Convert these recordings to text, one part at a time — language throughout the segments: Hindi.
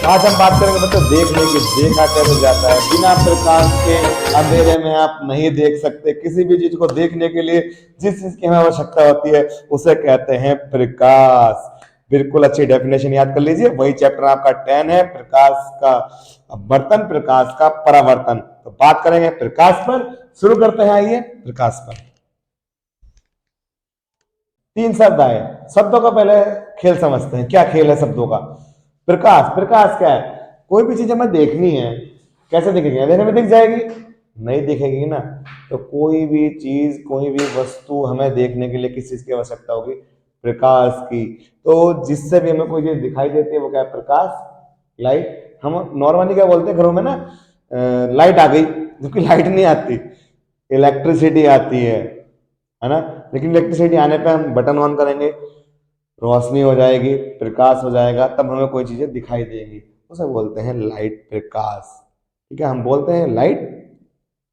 आज हम बात करेंगे बच्चों देखने की। देखा कैसे जाता है? बिना प्रकाश के अंधेरे में आप नहीं देख सकते। किसी भी चीज को देखने के लिए जिस चीज की हमें आवश्यकता होती है उसे कहते हैं प्रकाश। बिल्कुल अच्छी डेफिनेशन याद कर लीजिए। वही चैप्टर आपका 10 है, प्रकाश का बर्तन, प्रकाश का परावर्तन। तो बात करेंगे प्रकाश पर। शुरू करते हैं, आइए प्रकाश पर। 3 शब्द आए। शब्दों का पहले खेल समझते हैं। क्या खेल है शब्दों का? प्रकाश। प्रकाश क्या है? कोई भी चीज हमें देखनी है, कैसे दिखेगी? अंधेरे में दिख जाएगी? नहीं दिखेगी ना। तो कोई भी चीज, कोई भी वस्तु हमें देखने के लिए किस चीज की आवश्यकता होगी? प्रकाश की। तो जिससे भी हमें कोई चीज दिखाई देती है वो क्या है? प्रकाश, लाइट। हम नॉर्मली क्या बोलते हैं घरों में ना, लाइट आ गई, जबकि लाइट नहीं आती, इलेक्ट्रिसिटी आती है ना। लेकिन इलेक्ट्रिसिटी आने पे हम बटन ऑन करेंगे, रोशनी हो जाएगी, प्रकाश हो जाएगा, तब हमें कोई चीजें दिखाई देंगी। उसे बोलते हैं लाइट, प्रकाश। ठीक है, हम बोलते हैं लाइट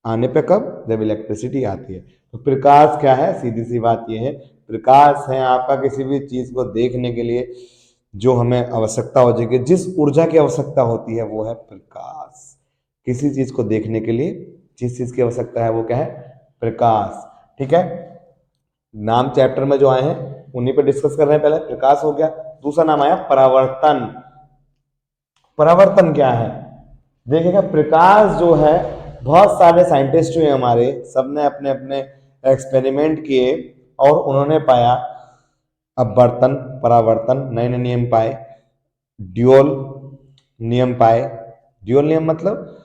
आने पे कब? जब इलेक्ट्रिसिटी आती है। तो प्रकाश क्या है? सीधी सी बात यह है, प्रकाश है आपका किसी भी चीज को देखने के लिए जो हमें आवश्यकता हो जाएगी, जिस ऊर्जा की आवश्यकता होती है वो है प्रकाश। किसी चीज को देखने के लिए जिस चीज की आवश्यकता है वो क्या है? प्रकाश। ठीक है, नाम चैप्टर में जो आए हैं उन्हीं पे डिस्कस कर रहे हैं। पहले प्रकाश हो गया, दूसरा नाम आया परावर्तन। परावर्तन क्या है? देखिएगा, प्रकाश जो है, बहुत सारे साइंटिस्ट हुए हमारे, सबने अपने अपने एक्सपेरिमेंट किए और उन्होंने पाया अपवर्तन, परावर्तन, नए नए नियम पाए, ड्यूअल नियम पाए। ड्यूअल नियम मतलब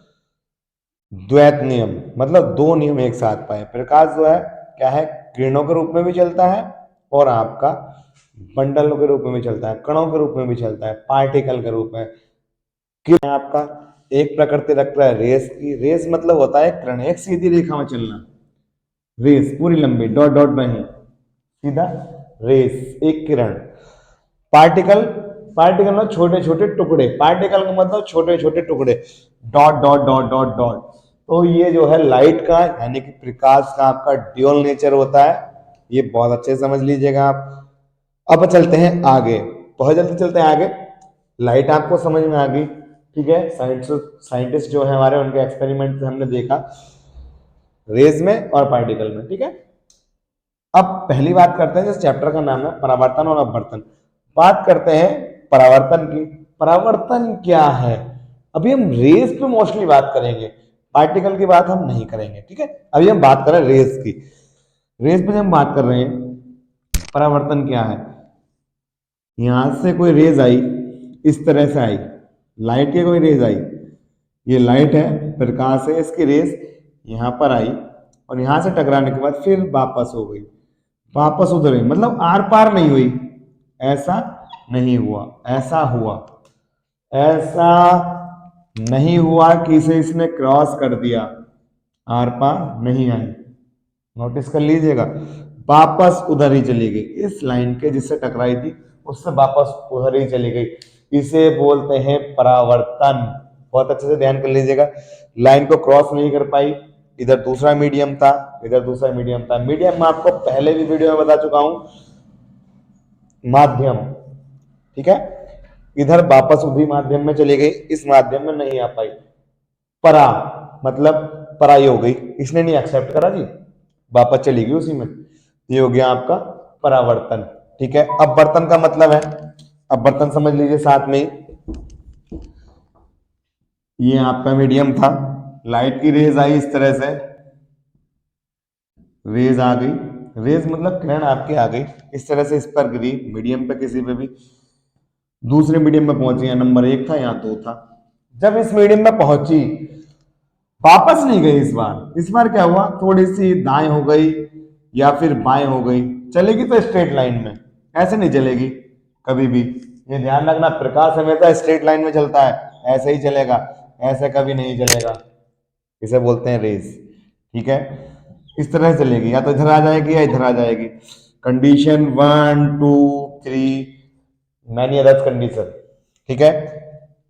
द्वैत नियम, मतलब दो नियम एक साथ पाए। प्रकाश जो है क्या है? किरणों के रूप में भी चलता है और आपका बंडलों के रूप में भी चलता है, कणों के रूप में भी चलता है, पार्टिकल के रूप में। किरण आपका एक प्रकृति रख रहा है रेस की। रेस मतलब होता है किरण, एक सीधी रेखा में चलना। रेस पूरी लंबी, डॉट डॉट नहीं, सीधा रेस, एक किरण। पार्टिकल, पार्टिकल में छोटे छोटे टुकड़े, पार्टिकल का मतलब छोटे छोटे टुकड़े, dot dot dot dot dot. तो ये जो है लाइट का यानी कि प्रकाश का आपका ड्यूअल नेचर होता है। ये बहुत अच्छे से समझ लीजिएगा आप। अब चलते हैं आगे, बहुत जल्दी चलते हैं आगे। लाइट आपको समझ में आ गई, ठीक है। साइंटिस्ट जो है हमारे, उनके एक्सपेरिमेंट से हमने देखा रेज में और पार्टिकल में, ठीक है। अब पहली बात करते हैं, जिस चैप्टर का नाम है परावर्तन और अपवर्तन। बात करते हैं परावर्तन की। परावर्तन क्या है? अभी हम रेस पे मोस्टली बात करेंगे, पार्टिकल की बात हम नहीं करेंगे, ठीक है। अभी हम बात करें रेस की। रेस पे हम बात कर रहे हैं, परावर्तन क्या है? यहां से कोई रेज आई, इस तरह से आई, लाइट की कोई रेज आई, ये लाइट है, प्रकाश है, इसकी रेस यहां पर आई और यहां से टकराने के बाद फिर वापस हो गई, वापस उधर गई, मतलब आर पार नहीं हुई। ऐसा नहीं हुआ, ऐसा हुआ, ऐसा नहीं हुआ कि इसे इसने क्रॉस कर दिया, आर पार नहीं आई। नोटिस कर लीजिएगा, वापस उधर ही चली गई, इस लाइन के जिससे टकराई थी उससे वापस उधर ही चली गई। इसे बोलते हैं परावर्तन। बहुत अच्छे से ध्यान कर लीजिएगा, लाइन को क्रॉस नहीं कर पाई, इधर दूसरा मीडियम था, इधर दूसरा मीडियम था। मीडियम मैं आपको पहले भी वीडियो में बता चुका हूं, माध्यम, ठीक है। इधर वापस उसी माध्यम में चली गई, इस माध्यम में नहीं आ पाई। परा मतलब पराई हो गई, इसने नहीं एक्सेप्ट करा जी, वापस चली गई उसी में। ये हो गया आपका परावर्तन, ठीक है। अपवर्तन का मतलब है, अपवर्तन समझ लीजिए साथ में ही, ये आपका मीडियम था, लाइट की रेज आई इस तरह से, रेज आ गई, रेज मतलब किरण आपकी आ गई, इस तरह से इस पर गिरी, मीडियम पे किसी पे भी, दूसरे मीडियम में पहुंची, यहाँ नंबर 1 था, यहाँ 2 था। जब इस मीडियम में पहुंची, वापस नहीं गई, इस बार क्या हुआ, थोड़ी सी दाएं हो गई या फिर बाएं हो गई। चलेगी तो स्ट्रेट लाइन में, ऐसे नहीं चलेगी कभी भी। ये ध्यान रखना, प्रकाश हमेशा स्ट्रेट लाइन में चलता है, ऐसे ही चलेगा, ऐसे कभी नहीं चलेगा। इसे बोलते हैं रेस, ठीक है। इस तरह से चलेगी, या तो इधर आ जाएगी या इधर आ जाएगी। कंडीशन 1 2 3, मैनी अदर्स कंडीशन, ठीक है।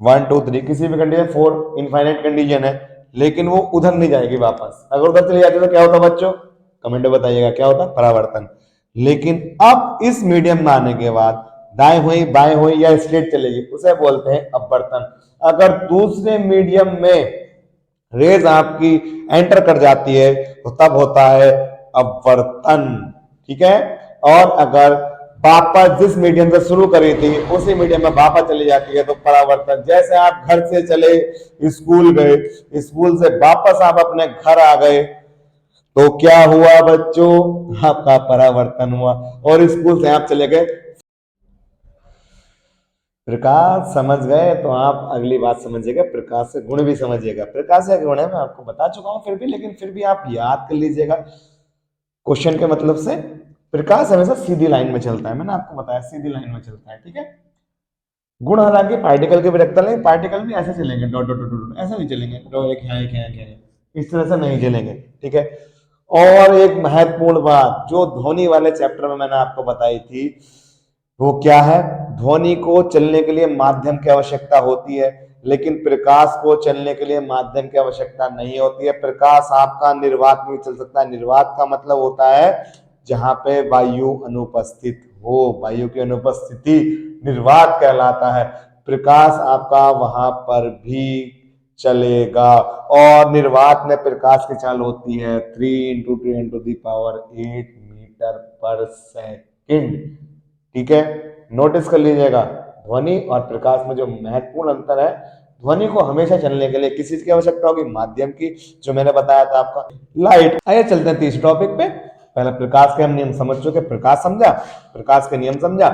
1 2 3 किसी भी कंडीशन, 4 इनफाइनाइट कंडीशन है, लेकिन वो उधर नहीं जाएगी वापस। अगर उधर चली जाती तो क्या होता बच्चों? कमेंट में बताइएगा क्या होता? परावर्तन। लेकिन अब इस मीडियम में आने के बाद दाएं हुई बाएं हुई या स्ट्रेट चलेगी, उसे बोलते हैं अपवर्तन। अगर दूसरे मीडियम में रेज आपकी एंटर कर जाती है तो तब होता है अपवर्तन, ठीक है। और अगर वापस जिस मीडियम से शुरू करी थी उसी मीडियम में वापस चली जाती है तो परावर्तन। जैसे आप घर से चले स्कूल गए, स्कूल से वापस आप अपने घर आ गए तो क्या हुआ बच्चों, आपका परावर्तन हुआ। और स्कूल से आप चले गए, प्रकाश समझ गए तो आप अगली बात समझिएगा, प्रकाश से गुण भी समझिएगा। प्रकाश से गुण है मैं आपको बता चुका हूं फिर भी, लेकिन फिर भी आप याद कर लीजिएगा क्वेश्चन के मतलब से। प्रकाश हमेशा सीधी लाइन में चलता है, मैंने आपको बताया सीधी लाइन में चलता है, ठीक है। गुण हालांकि पार्टिकल के भी रखता है, पार्टिकल भी ऐसे चलेंगे, डॉट डॉट डॉट डॉट, ऐसे नहीं चलेंगे, डॉ एक यहाँ एक यहाँ एक यहाँ, इस तरह से नहीं चलेंगे, ठीक है। और एक महत्वपूर्ण बात जो ध्वनि वाले चैप्टर में मैंने आपको बताई थी वो क्या है, ध्वनि को चलने के लिए माध्यम की आवश्यकता होती है, लेकिन प्रकाश को चलने के लिए माध्यम की आवश्यकता नहीं होती है। प्रकाश आपका निर्वात में चल सकता है। निर्वात का मतलब होता है जहां पे वायु अनुपस्थित हो, वायु की अनुपस्थिति निर्वात कहलाता है। प्रकाश आपका वहां पर भी चलेगा। और निर्वात में प्रकाश की चाल होती है 3 × 10⁸ मीटर पर सेकेंड, ठीक है। नोटिस कर लीजिएगा ध्वनि और प्रकाश में जो महत्वपूर्ण अंतर है, ध्वनि को हमेशा चलने के लिए किस चीज की आवश्यकता होगी, माध्यम की, जो मैंने बताया था आपका लाइट। आइए चलते हैं तीसरे टॉपिक पे। पहले प्रकाश के हम नियम समझ चुके, प्रकाश समझा, प्रकाश के नियम समझा।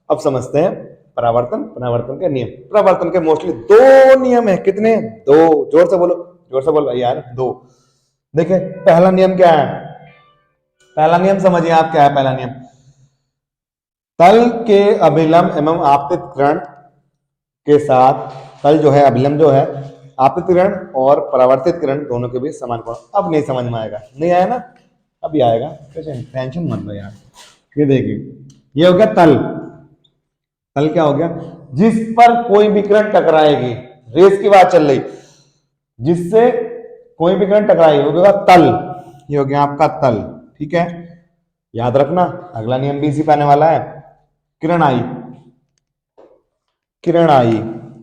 अब समझते हैं परावर्तन, परावर्तन के नियम। परावर्तन के मोस्टली दो नियम है, कितने, दो, जोर से बोलो, जोर से बोलो यार, दो। देखिए पहला नियम क्या है, पहला नियम समझिए आप क्या है पहला नियम। तल के अभिलंब एवं आपतित किरण के साथ, तल जो है अभिलंब जो है, आपतित किरण और परावर्तित किरण दोनों के बीच समान कोण। अब नहीं समझ में आएगा, नहीं आया ना, अभी आएगा, टेंशन मत लो यार। ये देखिए ये हो गया तल, तल क्या हो गया, जिस पर कोई भी किरण टकराएगी, रेस की बात चल रही, जिससे कोई भी किरण टकराएगी वो होगा तल, ये हो गया आपका तल, ठीक है। याद रखना अगला नियम भी इसी पे आने वाला है। किरण आई, किरण आई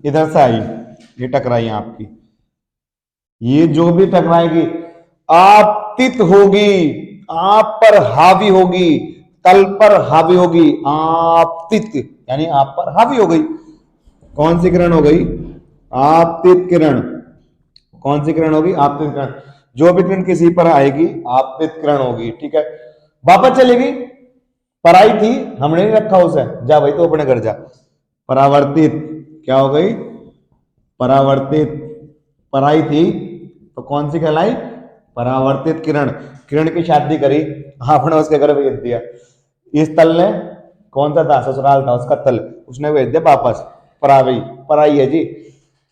इधर से आई, ये टकराई आपकी, ये जो भी टकराएगी आपतित होगी, आप पर हावी होगी, तल पर हावी होगी, आपतित यानी आप पर हावी हो गई। कौन सी किरण हो गई, आपतित किरण। कौन सी किरण होगी, आपतित किरण। जो भी किरण किसी पर आएगी आपतित किरण होगी, ठीक है। वापस चलेगी, पर आई थी, हमने नहीं रखा उसे, जा भाई तो अपने घर जा। परावर्तित क्या हो गई, परावर्तित, पराई थी तो कौन सी कहलाई, परावर्तित किरण। किरण की शादी करी, आपने उसके घर भेज दिया, इस तल ने, कौन सा था, ससुराल था उसका तल, उसने भेज दिया वापस, पराई, पराई है जी,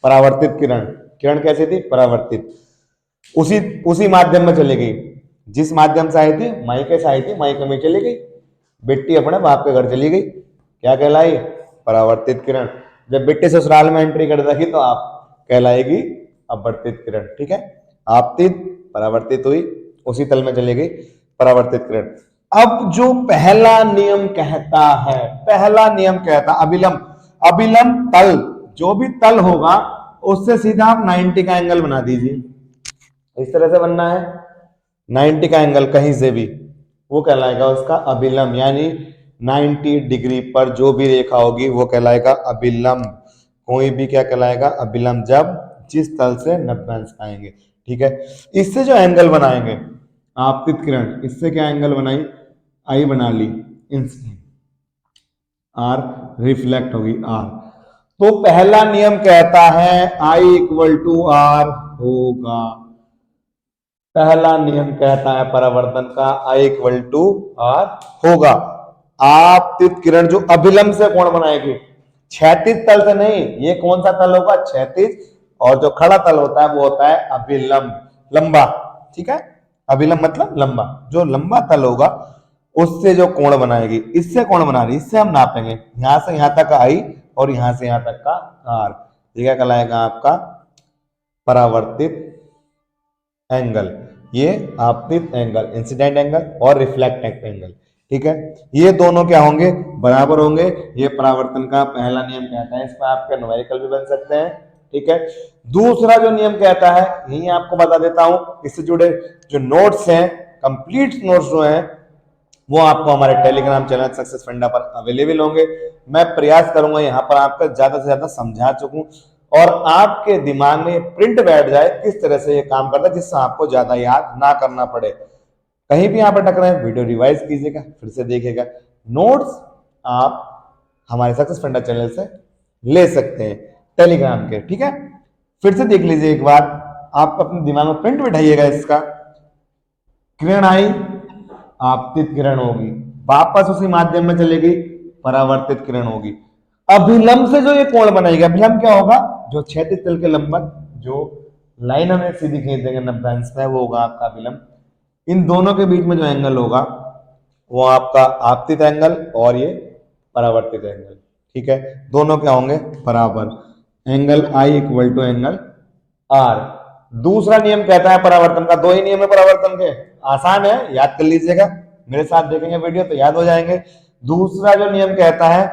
परावर्तित किरण। किरण कैसी थी, परावर्तित, उसी उसी माध्यम में चली गई, जिस माध्यम से आई थी, मायके से आई थी, मायके में चली गई, बेटी अपने बाप के घर चली गई, क्या कहलाई, परावर्तित किरण। जब बेटी ससुराल में एंट्री कर देगी तो आप कहलाएगी अपवर्तित किरण, ठीक है। आपतित, परावर्तित हुई, उसी तल में चली गई, परावर्तित किरण। अब जो पहला नियम कहता है, पहला नियम कहता अभिलंब, अभिलंब तल, जो भी तल होगा उससे सीधा आप 90 का एंगल बना दीजिए, इस तरह से बनना है 90 का एंगल कहीं से भी, वो कहलाएगा उसका अभिलंब, यानी 90 डिग्री पर जो भी रेखा होगी वो कहलाएगा अभिलंब। कोई भी क्या कहलाएगा, अभिलंब, जब जिस तल से 90 अंश आएंगे, ठीक है। इससे जो एंगल बनाएंगे आपतित किरण, इससे क्या एंगल बनाई, आई बना ली, आर रिफ्लेक्ट होगी आर। तो पहला नियम कहता है आई इक्वल टू आर होगा, पहला नियम कहता है परावर्तन का आई इक्वल टू आर होगा। आपतित किरण जो अभिलंब से कोण बनाएगी, क्षैतिज तल से नहीं, ये कौन सा तल होगा, क्षैतिज, और जो खड़ा तल होता है वो होता है अभिलंब, लंबा, ठीक है। अभिलंब मतलब लंबा, जो लंबा तल होगा उससे जो कोण बनाएगी, इससे कोण बना रही, इससे हम नापेंगे, यहां से यहां तक आई और यहां से यहां तक का आर, ये क्या कहलाएगा आपका परावर्तित एंगल, ये आपतित एंगल, इंसिडेंट एंगल और रिफ्लेक्ट एंगल, ठीक है, ये दोनों क्या होंगे, बराबर होंगे। ये परावर्तन का पहला नियम कहता है, इसमें आपके न्यूमेरिकल भी बन सकते हैं। ठीक है, दूसरा जो नियम कहता है, यही आपको बता देता हूं, इससे जुड़े जो नोट्स हैं, कंप्लीट नोट्स जो हैं, वो आपको हमारे टेलीग्राम चैनल सक्सेस फंडा पर अवेलेबल होंगे। मैं प्रयास करूंगा यहाँ पर आपका ज्यादा से ज्यादा समझा चुकूं और आपके दिमाग में ये प्रिंट बैठ जाए किस तरह से ये काम करता है, जिससे आपको ज्यादा याद ना करना पड़े। कहीं भी यहाँ पर टकराए वीडियो रिवाइज कीजिएगा, फिर से देखिएगा। नोट्स आप हमारे सक्सेस फंडा चैनल से ले सकते हैं, टेलीग्राम के। ठीक है, फिर से देख लीजिए एक बार, आप अपने दिमाग में प्रिंट बिठाइएगा इसका। किरण आई, आपतित किरण होगी, वापस उसी माध्यम में चलेगी, परावर्तित किरण होगी। अभिलंब से जो ये कोण बनाएगा, अभिलंब क्या होगा, जो क्षैतिज तल के लंबवत जो लाइन हम एक सीधी खींच देंगे 90 अंश में, वो होगा आपका अभिलंब। इन दोनों के बीच में जो एंगल होगा वो आपका आपतित एंगल और ये परावर्तित एंगल। ठीक है, दोनों क्या होंगे, बराबर। Angle I equal to angle R. दूसरा नियम कहता है परावर्तन का, दो ही नियम है परावर्तन के, आसान है, याद कर लीजिएगा, मेरे साथ देखेंगे वीडियो तो याद हो जाएंगे। दूसरा जो नियम कहता है,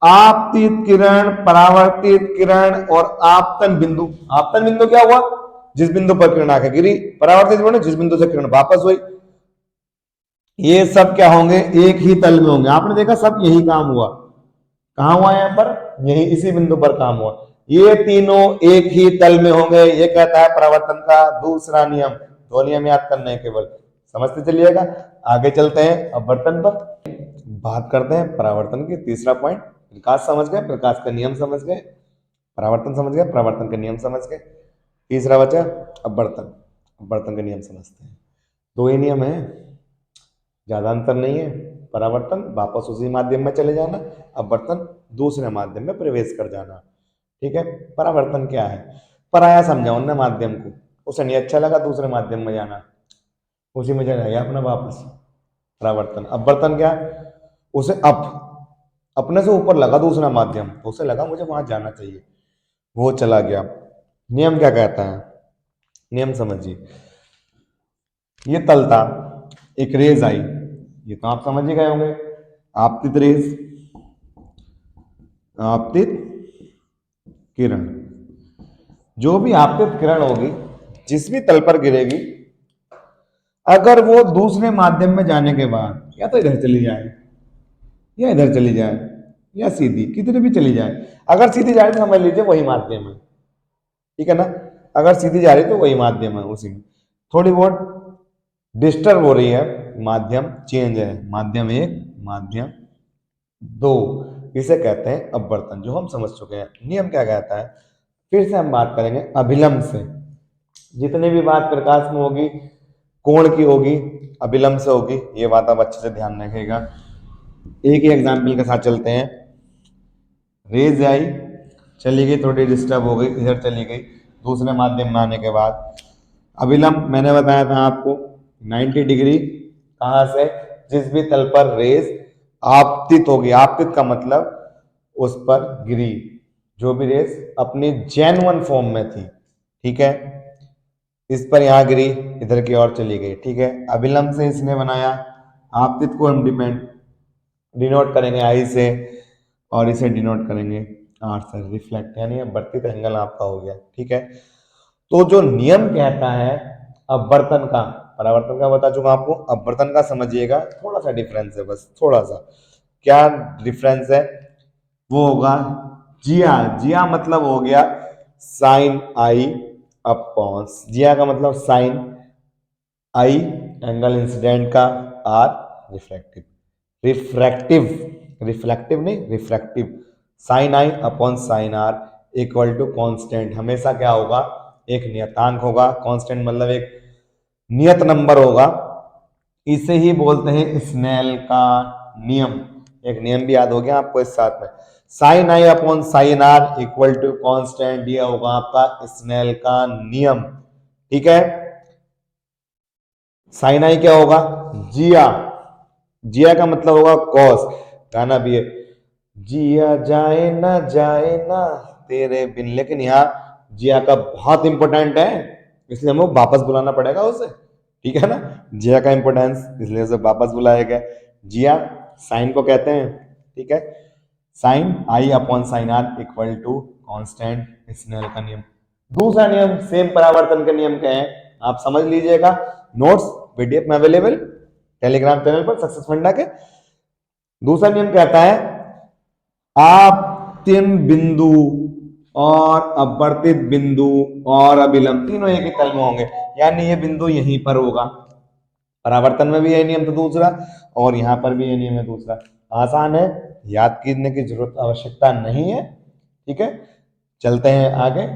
आपतित किरण, परावर्तित किरण और आपतन बिंदु। आपतन बिंदु क्या हुआ, जिस बिंदु पर किरण आके गिरी, परावर्तित बिंदु जिस बिंदु से किरण वापस हुई। ये सब क्या होंगे, एक ही तल में होंगे। आपने देखा सब यही काम हुआ, कहां हुआ, यहां पर, यही इसी बिंदु पर काम हुआ। ये तीनों एक ही तल में होंगे, ये कहता है परावर्तन का दूसरा नियम। दो नियम याद करने हैं केवल, समझते चलिएगा। आगे चलते हैं अपवर्तन पर, बात करते हैं परावर्तन की। तीसरा पॉइंट, प्रकाश समझ गए, प्रकाश का नियम समझ गए, परावर्तन समझ गए, परावर्तन का नियम समझ गए। तीसरा बचा अपवर्तन, अपवर्तन का नियम समझते हैं। दो ही नियम है, ज्यादा अंतर नहीं है। परावर्तन वापस उसी माध्यम में चले जाना, अपवर्तन दूसरे माध्यम में प्रवेश कर जाना। ठीक है, परावर्तन क्या है, पराया समझा उनने माध्यम को, उसे नहीं अच्छा लगा दूसरे माध्यम में जाना, उसी में चला गया अपना वापस, परावर्तन। अपवर्तन क्या, उसे अपने से ऊपर लगा दूसरा माध्यम, तो उसे लगा मुझे वहां जाना चाहिए, वो चला गया। नियम क्या कहता है, नियम समझिए। ये तल था, एक रेज आई, ये तो आप समझ ही गए होंगे, आपतित रेज, आपतित किरण। जो भी आपतित किरण होगी, जिस भी तल पर गिरेगी, अगर वो दूसरे माध्यम में जाने के बाद या तो इधर चली जाए या इधर चली जाए या सीधी, किधर भी चली जाए, अगर सीधी जा रही तो समझ लीजिए वही माध्यम है। ठीक है ना, अगर सीधी जा रही तो वही माध्यम है, उसी में थोड़ी बहुत डिस्टर्ब हो रही है, माध्यम चेंज है, माध्यम एक, माध्यम दो, इसे कहते हैं अपवर्तन, जो हम समझ चुके हैं। नियम क्या कहता है, फिर से हम बात करेंगे अभिलंब से। जितनी भी बात प्रकाश में होगी, कोण की होगी, अभिलंब से होगी, ये बात आप अच्छे से ध्यान रखिएगा। एक ही एग्जाम्पल के साथ चलते हैं। रेज आई, चली गई, थोड़ी डिस्टर्ब हो गई, इधर चली गई, दूसरे माध्यम में आने के बाद अभिलंब मैंने बताया था आपको 90 डिग्री, कहां से, जिस भी तल पर रेज आपतित होगी, आपतित का मतलब उस पर गिरी, जो भी रेज अपनी जेन्युइन फॉर्म में थी। ठीक है, इस पर यहां गिरी, इधर की ओर चली गई। ठीक है, अभिलंब से इसने बनाया, आपतित को हम डिनोट करेंगे आई से, और इसे डिनोट करेंगे आर से, रिफ्लेक्ट, यानी अपवर्तित एंगल आपका हो गया। ठीक है, तो जो नियम कहता है अपवर्तन का, परावर्तन का बता चुका आपको, अपवर्तन का समझिएगा, थोड़ा सा डिफरेंस है, बस थोड़ा सा। क्या डिफरेंस है, वो होगा जिया। जिया मतलब हो गया साइन आई अपॉन, जिया का मतलब साइन आई एंगल इंसिडेंट का, आर रिफ्रैक्टिव, रिफ्रैक्टिव, रिफ्लेक्टिव नहीं, refractive, sine I upon sine R equal to constant. हमेशा क्या होगा, एक नियतांक होगा, कांस्टेंट मतलब एक नियत नंबर होगा, इसे ही बोलते हैं स्नेल का नियम। एक नियम भी याद हो गया आपको इस साथ में, sine I upon sine R equal to constant, ये होगा आपका स्नेल का नियम। ठीक है, साइन आई क्या होगा, जिया, जिया का मतलब होगा कॉस, गाना भी है, जिया जाए ना तेरे बिन, लेकिन यहाँ जिया का बहुत इंपॉर्टेंट है, इसलिए हमें वापस बुलाना पड़ेगा उसे। ठीक है ना, जिया का इंपॉर्टेंस, इसलिए उसे वापस बुलाया गया। जिया, साइन को कहते हैं, ठीक है, sine I upon sine R equal to constant Snell का नियम। दूसरा नियम सेम परावर्तन के नियम का है, आप समझ लीजिएगा, नोट्स पीडीएफ में अवेलेबल टेलीग्राम चैनल पर सक्सेस फंडा के। दूसरा नियम कहता है आपतिन बिंदु और अपवर्तित बिंदु और अभिलंब तीनों एक ही तल में होंगे, यानी ये बिंदु यहीं पर होगा। परावर्तन में भी यह नियम था दूसरा, और यहां पर भी यह नियम है दूसरा। आसान है, याद करने की जरूरत आवश्यकता नहीं है, ठीक है। चलते हैं आगे।